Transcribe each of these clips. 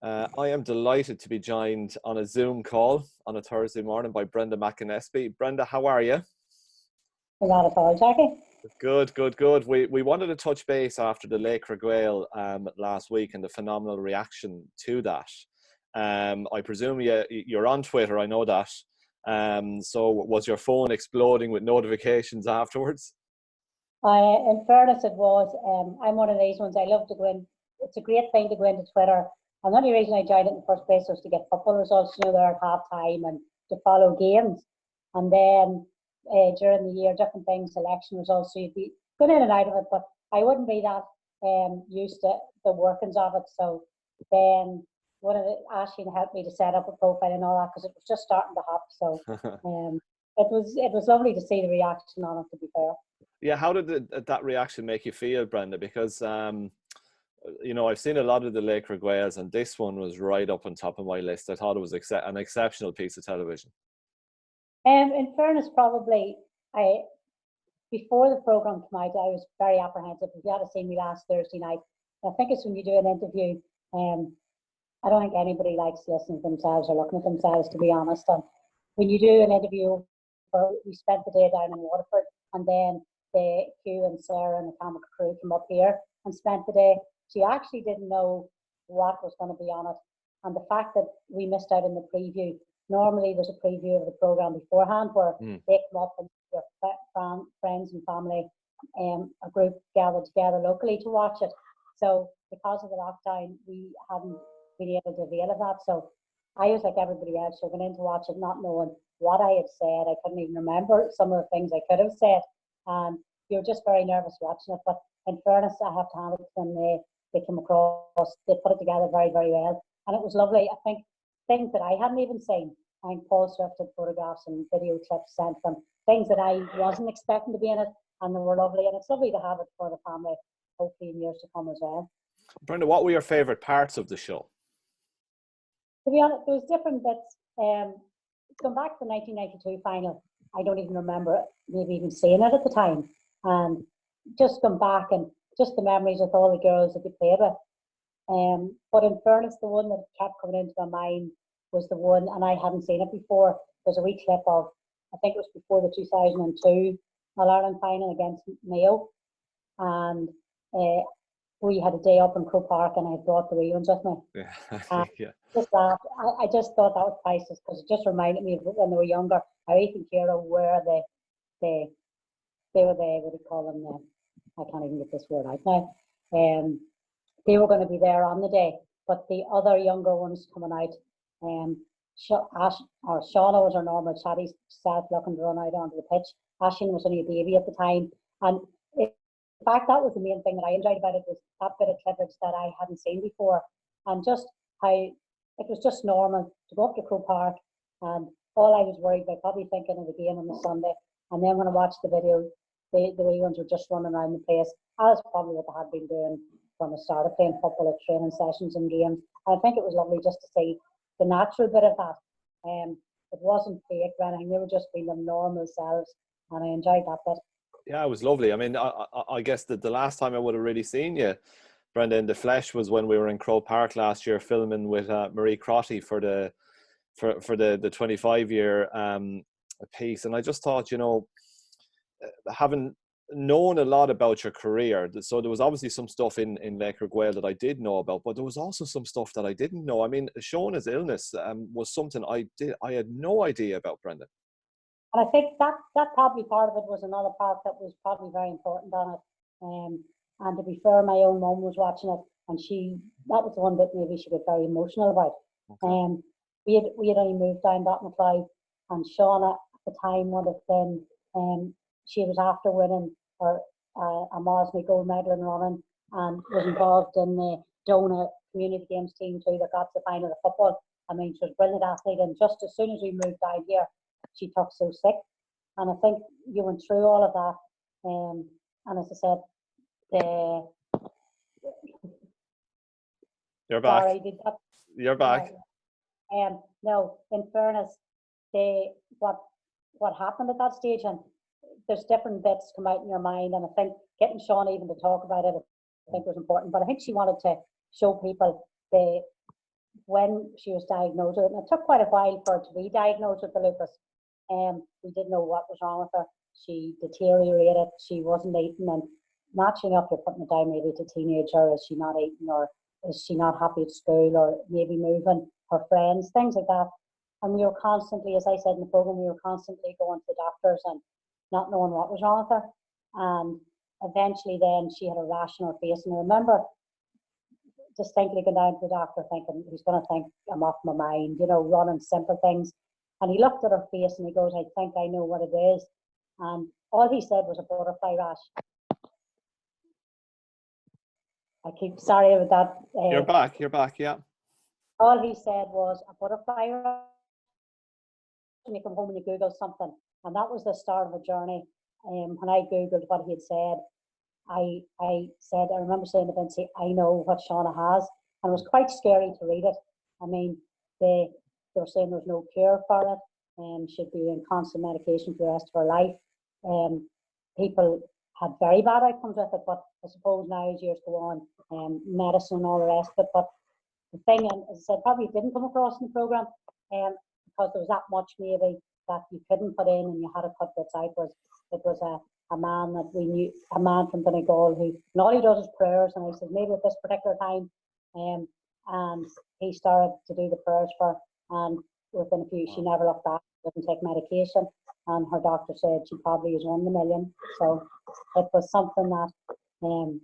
I am delighted to be joined on a Zoom call on a Thursday morning by Brenda McAnespie. Brenda, how are you? Not at all, Jackie. Good, good, good. We wanted to touch base after the Laochra Gael last week and the phenomenal reaction to that. I presume you're on Twitter, I know that. So was your phone exploding with notifications afterwards? In fairness, it was. I'm one of these ones. I love to go in. It's a great thing to go into Twitter. And the only reason I joined it in the first place was to get football results, there at half time and to follow games. And then during the year, different things, election results. So you'd be going in and out of it, but I wouldn't be that used to the workings of it. So then Ashleen helped me to set up a profile and all that because it was just starting to hop. So it was lovely to see the reaction on it, to be fair. Yeah, how did that reaction make you feel, Brenda? Because I've seen a lot of the Laochra Gaels, and this one was right up on top of my list. I thought it was an exceptional piece of television. In fairness, probably before the programme came out, I was very apprehensive. If you had seen me last Thursday night, I think it's when you do an interview. I don't think anybody likes listening to themselves or looking at themselves, to be honest. And when you do an interview, we spent the day down in Waterford, and then Hugh and Sarah and the camera crew came up here and spent the day. She actually didn't know what was going to be on it. And the fact that we missed out on the preview, normally there's a preview of the programme beforehand where they come up and their friends and family, a group gathered together locally to watch it. So because of the lockdown, we hadn't been able to avail of that. So I was like everybody else, so going in to watch it, not knowing what I had said. I couldn't even remember some of the things I could have said. And you're just very nervous watching it. But in fairness, I have to hand it to them. They came across, they put it together very, very well. And it was lovely. I think things that I hadn't even seen. I think Paul Swift had photographs and video clips sent them, things that I wasn't expecting to be in it, and they were lovely. And it's lovely to have it for the family, hopefully in years to come as well. Brenda, what were your favourite parts of the show? To be honest, there was different bits. Going back to the 1992 final, I don't even remember maybe even seeing it at the time. And just come back and just the memories with all the girls that we played with. But in fairness, the one that kept coming into my mind was the one, and I hadn't seen it before. There's a wee clip of, I think it was before the 2002 All-Ireland final against Mayo. And we had a day up in Croke Park, and I brought the wee ones with me. Yeah. Just that, I just thought that was priceless because it just reminded me of when they were younger. How Ethan Kira were they were the, what do you call them? I can't even get this word out now. They were going to be there on the day, but the other younger ones coming out, Shauna was our normal chatty self looking to run out onto the pitch. Ashleen was only a baby at the time, and in fact that was the main thing that I enjoyed about it, was that bit of clippage that I hadn't seen before, and just how it was just normal to go up to Croke Park, and all I was worried about, probably thinking of the game on the Sunday, and then when I watched the video, the wee ones were just running around the place, as probably what they had been doing from the start of playing football at training sessions and games. I think it was lovely just to see the natural bit of that. It wasn't fake or anything, they were just being their normal selves, and I enjoyed that bit. Yeah, it was lovely. I mean, I guess that the last time I would have really seen you, Brenda, in the flesh was when we were in Croke Park last year filming with Marie Crotty for the 25-year piece. And I just thought, having known a lot about your career, so there was obviously some stuff in Laochra Gael that I did know about, but there was also some stuff that I didn't know. I mean, Shauna's illness was something I had no idea about, Brenda. And I think that probably part of it was another part that was probably very important on it. And to be fair, my own mum was watching it, and that was the one that maybe she got very emotional about. Okay. We had only moved down Dockmacleod, and Shauna at the time would have been, she was after winning her a Mosney gold medal in running, and was involved in the Donor community games team too that got to the final of football. I mean, she was a brilliant athlete, and just as soon as we moved down here, she took so sick. And I think you went through all of that. And as I said, You're back. Sorry, You're back. No, in fairness, what happened at that stage, and there's different bits come out in your mind, and I think getting Sean even to talk about it, I think was important. But I think she wanted to show people the when she was diagnosed with it, and it took quite a while for her to be diagnosed with the lupus. We didn't know what was wrong with her. She deteriorated. She wasn't eating, and naturally enough, you're putting it down maybe to teenager. Is she not eating, or is she not happy at school, or maybe moving her friends, things like that. And we were constantly, as I said in the program, we were constantly going to the doctors and not knowing what was wrong with her. And eventually, then she had a rash on her face, and I remember distinctly going down to the doctor thinking he's going to think I'm off my mind, you know, running simple things. And he looked at her face and he goes, I think I know what it is. And all he said was a butterfly rash. I keep sorry about that. You're back, yeah. All he said was a butterfly rash. And you come home and you Google something. And that was the start of a journey. When I Googled what he had said, I remember saying to Vincy, I know what Shauna has. And it was quite scary to read it. I mean, they were saying there's no cure for it and she'd be in constant medication for the rest of her life. People had very bad outcomes with it, but I suppose now as years go on, medicine and all the rest of it. But the thing, and as I said, probably didn't come across in the programme because there was that much maybe that you couldn't put in and you had to cut bits out. It was a man that we knew, a man from Donegal who, and all he does is prayers, and I said maybe at this particular time, and he started to do the prayers for her, and within a few, she never looked back, didn't take medication, and her doctor said she probably is 1 in a million. So it was something that, you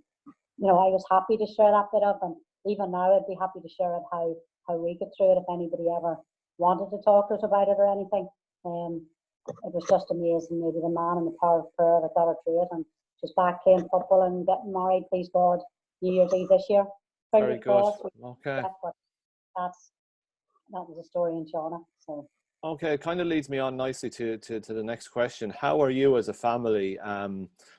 know, I was happy to share that bit of, and even now I'd be happy to share it how we get through it if anybody ever wanted to talk to us about it or anything. It was just amazing, maybe the man and the power of prayer that got her through it, and she's back playing football and getting married, please God, New Year's Eve this year. Very good. Okay. That was a story in Shauna. So. Okay, it kind of leads me on nicely to the next question. How are you as a family?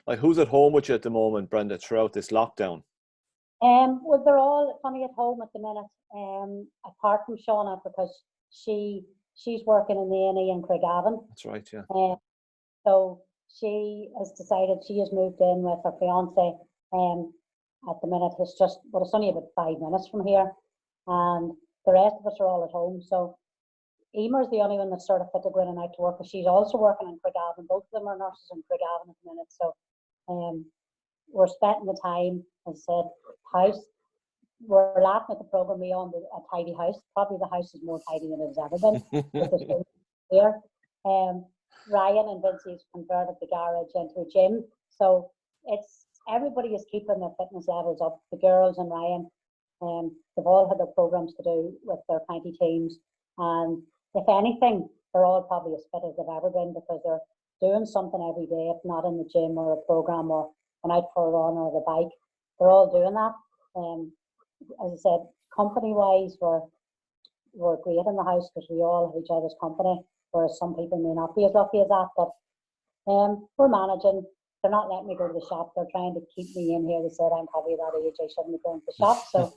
Like, who's at home with you at the moment, Brenda, throughout this lockdown? Well, they're all funny at home at the minute, apart from Shauna, because she's working in the A&E in Craigavon. That's right, yeah. So she has decided she has moved in with her fiance. At the minute, it's just, well, it's only about 5 minutes from here, and the rest of us are all at home. So Emer's the only one that's sort of fit to go in and out to work, because she's also working in Craigavon. Both of them are nurses in Craigavon at the minute. So we're spending the time, as I said, house. We're laughing at the programme we own a tidy house. Probably the house is more tidy than it's ever been. Here. Ryan and Vincy's converted the garage into a gym. So it's everybody is keeping their fitness levels up. The girls and Ryan, they've all had their programmes to do with their county teams. And if anything, they're all probably as fit as they've ever been, because they're doing something every day, if not in the gym or a programme or an out for a run or the bike. They're all doing that. As I said, company-wise, we're great in the house because we all have each other's company, whereas some people may not be as lucky as that. But we're managing. They're not letting me go to the shop. They're trying to keep me in here. They said I'm probably that age, I shouldn't be going to the shop. So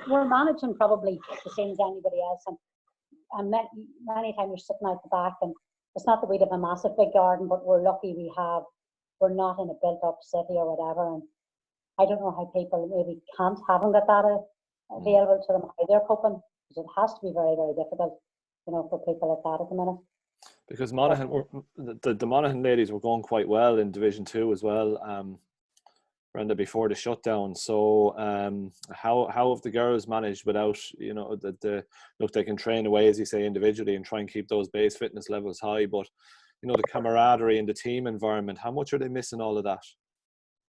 we're managing probably the same as anybody else. And many times you're sitting out the back, and it's not that we have a massive big garden, but we're lucky we're not in a built-up city or whatever. And I don't know how people maybe haven't got that available to them, how they're coping, because it has to be very, very difficult, you know, for people like that at the minute. Because Monaghan, the Monaghan ladies were going quite well in Division 2 as well, Brenda, before the shutdown. So how have the girls managed without, you know, look, they can train away, as you say, individually and try and keep those base fitness levels high, but, you know, the camaraderie and the team environment, how much are they missing all of that?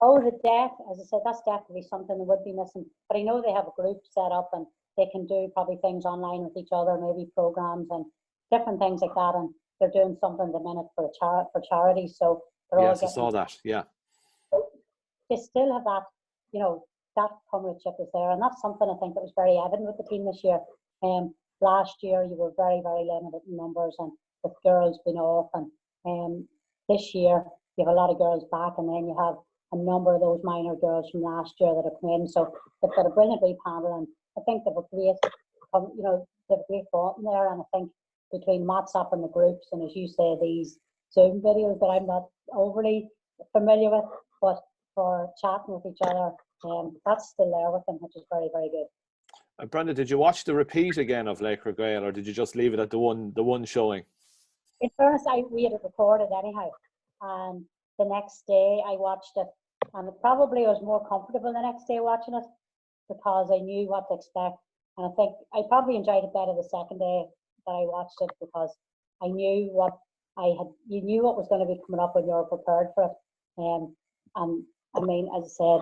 Oh, the death, as I said, that's definitely something they would be missing. But I know they have a group set up and they can do probably things online with each other, maybe programs and different things like that. And they're doing something at the minute for charity. So they're all getting. Yes, I saw that, yeah. They still have that, you know, that comradeship is there. And that's something I think that was very evident with the team this year. Last year, you were very, very limited in numbers and with girls being off. And this year, you have a lot of girls back, and then you have a number of those minor girls from last year that have come in. So they've got a brilliant wee panel, and I think they've a great, you know, they've a great thought in there. And I think between WhatsApp and the groups, and as you say, these Zoom videos that I'm not overly familiar with, but for chatting with each other, that's still there with them, which is very, very good. Brenda, did you watch the repeat again of Laochra Gael, or did you just leave it at the one showing? In fairness, we had it recorded anyhow, and the next day I watched it, and it probably was more comfortable the next day watching it because I knew what to expect, and I think I probably enjoyed it better the second day that I watched it because I knew what you knew what was going to be coming up when you were prepared for it, and I mean, as I said,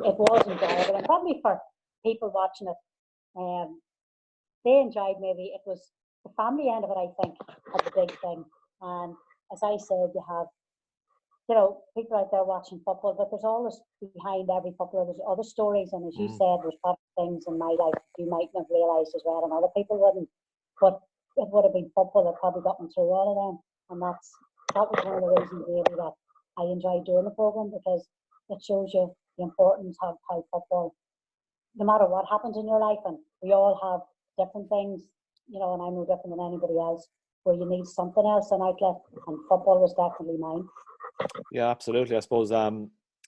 it was enjoyable, and probably for people watching it, they enjoyed maybe it was the family end of it, I think, had the big thing. And as I said, you have, people out there watching football, but there's always behind every footballer, there's other stories. And as you said, there's probably things in my life you mightn't have realised as well, and other people wouldn't. But it would have been football that probably got me through all of them. And that was one of the reasons really that I enjoy doing the programme, because it shows you the importance of how football, no matter what happens in your life, and we all have different things, and I'm no different than anybody else, where you need something else, an outlet, and football was definitely mine. Yeah, absolutely. I suppose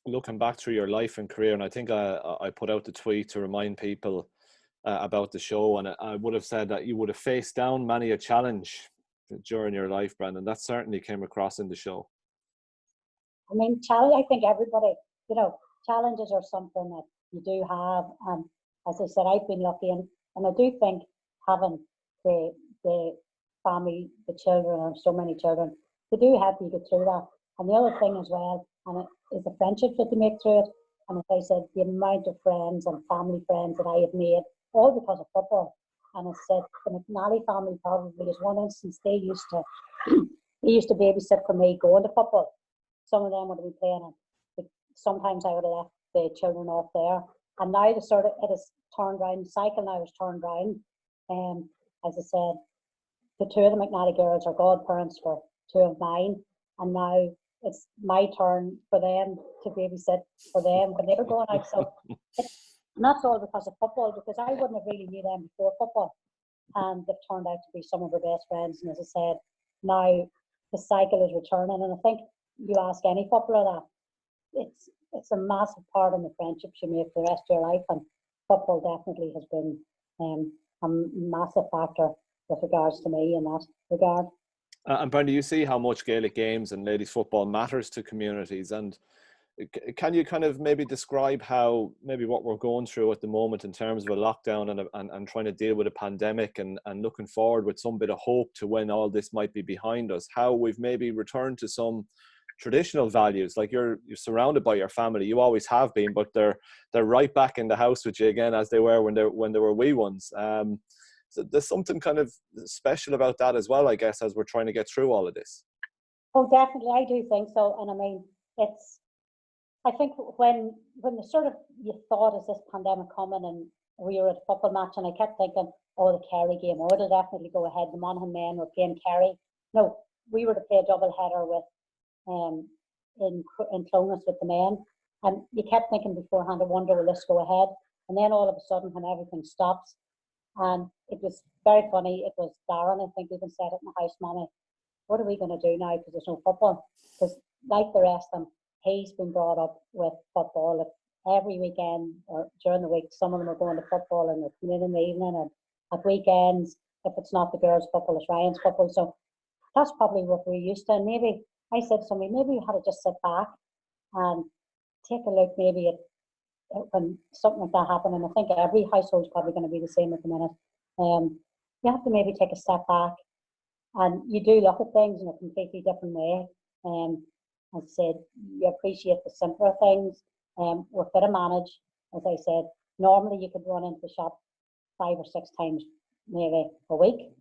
looking back through your life and career, and I think I put out the tweet to remind people about the show, and I would have said that you would have faced down many a challenge during your life, Brandon. That certainly came across in the show. I mean, challenge, I think everybody, challenges are something that you do have. And as I said, I've been lucky, and I do think having the family, the children, and so many children, they do help you get through that. And the other thing as well, and it is the friendships that you make through it. And as I said, the amount of friends and family friends that I have made, all because of football. And as I said, the McNally family probably is one instance. They used to babysit for me going to football. Some of them would have been playing, and sometimes I would have left the children off there. And now it is turned around. The cycle now is turned around. As I said, the two of the McNally girls are godparents for two of mine, and now it's my turn for them to babysit for them when they're going out. So, and that's all because of football, because I wouldn't have really knew them before football, and they've turned out to be some of our best friends. And as I said, now the cycle is returning, and I think you ask any footballer that, it's a massive part of the friendships you make for the rest of your life, and football definitely has been a massive factor with regards to me in that regard. And Brenda, you see how much Gaelic games and ladies football matters to communities, and can you kind of maybe describe how maybe what we're going through at the moment in terms of a lockdown and trying to deal with a pandemic and looking forward with some bit of hope to when all this might be behind us, how we've maybe returned to some traditional values? Like you're surrounded by your family, you always have been, but they're right back in the house with you again as they were when they were wee ones. So there's something kind of special about that as well, I guess, as we're trying to get through all of this. Oh, definitely, I do think so. And I mean, I think when the sort of you thought, is this pandemic coming, and we were at a football match, and I kept thinking, oh, the Kerry game, oh, it'll definitely go ahead. The Monaghan men were playing Kerry. No, we were to play a double header with in Clonus with the men, and you kept thinking beforehand, I wonder will this go ahead? And then all of a sudden, when everything stops, and it was very funny. It was Darren, I think, even said it in the house, Mommy, what are we going to do now because there's no football? Because like the rest of them, he's been brought up with football. Every weekend or during the week, some of them are going to football, and they're coming in the evening, and at weekends, if it's not the girls' football, it's Ryan's football. So that's probably what we're used to. And maybe I said to somebody, maybe we had to just sit back and take a look maybe at when something like that happened. And I think every household's probably going to be the same at the minute. You have to maybe take a step back, and you do look at things in a completely different way. As I said, you appreciate the simpler things. We're fit to manage. As I said, normally you could run into the shop 5 or 6 times maybe a week,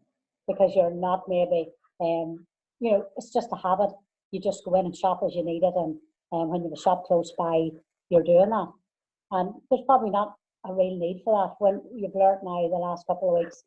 because you're not maybe, it's just a habit. You just go in and shop as you need it, and when you have a shop close by, you're doing that. And there's probably not a real need for that. When you've learnt now the last couple of weeks,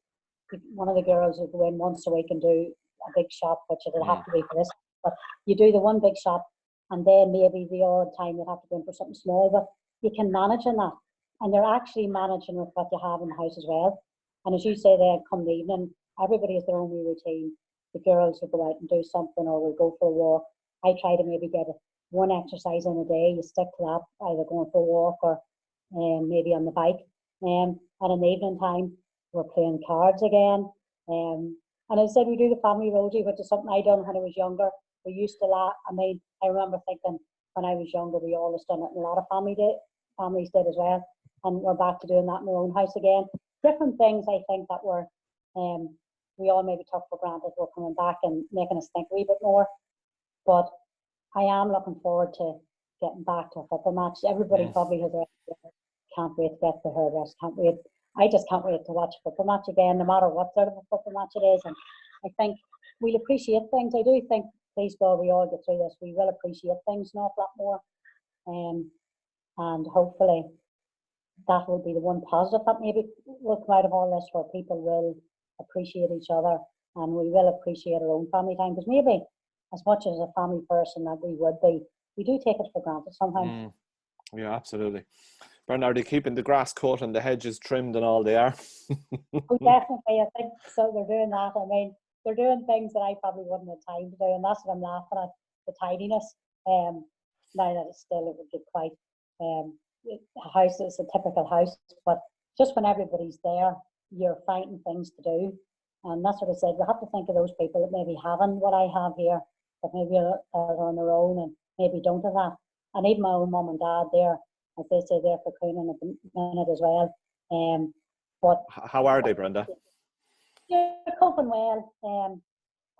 one of the girls will go in once a week and do a big shop, which it'll have to be for this. But you do the one big shop, and then maybe the odd time you'll have to go in for something small. But you can manage in that, and you're actually managing with what you have in the house as well. And as you say, there come the evening, everybody has their own wee routine. The girls will go out and do something, or will go for a walk. I try to maybe get one exercise in a day. You stick to that, either going for a walk or maybe on the bike. And in the evening time, we're playing cards again. And as I said, we do the family rosary, which is something I done when I was younger. We used to laugh. I mean, I remember thinking when I was younger, we always done it, and a lot of families did as well. And we're back to doing that in our own house again. Different things, I think, that we all maybe took for granted were coming back and making us think a wee bit more. But I am looking forward to getting back to a football match. Everybody probably has can't wait to get to the hairdress. Can't wait. I just can't wait to watch a football match again, no matter what sort of a football match it is. And I think we'll appreciate things. I do think, please God, we all get through this. We will appreciate things an awful lot more. And hopefully that will be the one positive that maybe will come out of all this, where people will appreciate each other and we will appreciate our own family time. Because maybe as much as a family person that we would be, we do take it for granted sometimes. Yeah, absolutely. Brenda, are they keeping the grass cut and the hedges trimmed and all they are? Oh, definitely. I think so. They're doing that. I mean, they're doing things that I probably wouldn't have time to do, and that's what I'm laughing at, the tidiness. Now that it's still, it would get quite, a house is a typical house, but just when everybody's there, you're finding things to do. And that's what I said. We have to think of those people that maybe haven't what I have here, that maybe are on their own and maybe don't have that. And even my own mum and dad, there, as they say, they're for cleaning at the minute as well. But how are they, Brenda? They're coping well.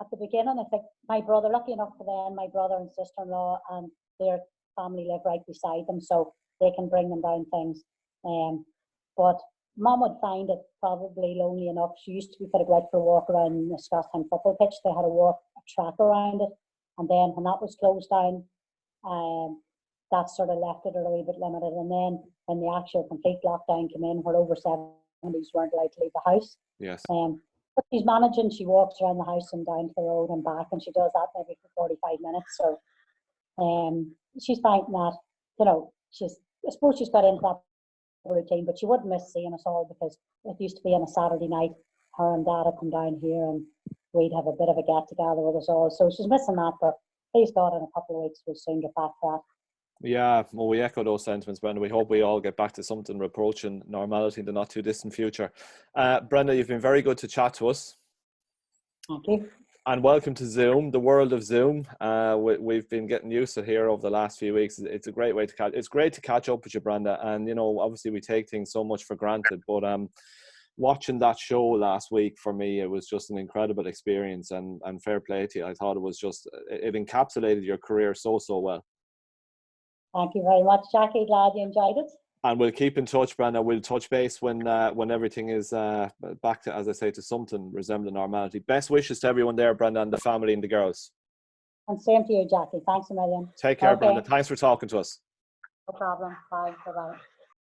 At the beginning, I think my brother, lucky enough for them, my brother and sister-in-law and their family live right beside them, so they can bring them down things. But Mum would find it probably lonely enough. She used to be able to go out for a walk around the Scotstown football pitch. They had a track around it, and then when that was closed down, that sort of left it a wee bit limited. And then when the actual complete lockdown came in, where over 70s weren't allowed to leave the house. Yes. But she's managing. She walks around the house and down to the road and back, and she does that maybe for 45 minutes. So she's finding that, I suppose she's got into that routine, but she wouldn't miss seeing us all, because it used to be on a Saturday night, her and Dad would come down here and we'd have a bit of a get together with us all. So she's missing that, but please God, in a couple of weeks we'll soon get back to that. Yeah, well, we echo those sentiments, Brenda. We hope we all get back to something approaching normality in the not too distant future. Brenda, you've been very good to chat to us. Thank you. And welcome to Zoom, the world of Zoom. We've been getting used to it here over the last few weeks. It's a great way to catch. It's great to catch up with you, Brenda. And obviously we take things so much for granted, but watching that show last week, for me, it was just an incredible experience. And fair play to you. I thought it encapsulated your career so well. Thank you very much, Jackie. Glad you enjoyed it. And we'll keep in touch, Brenda. We'll touch base when everything is back to, as I say, to something resembling normality. Best wishes to everyone there, Brenda, and the family and the girls. And same to you, Jackie. Thanks a million. Take care, Brenda. Thanks for talking to us. No problem. Bye. Bye-bye.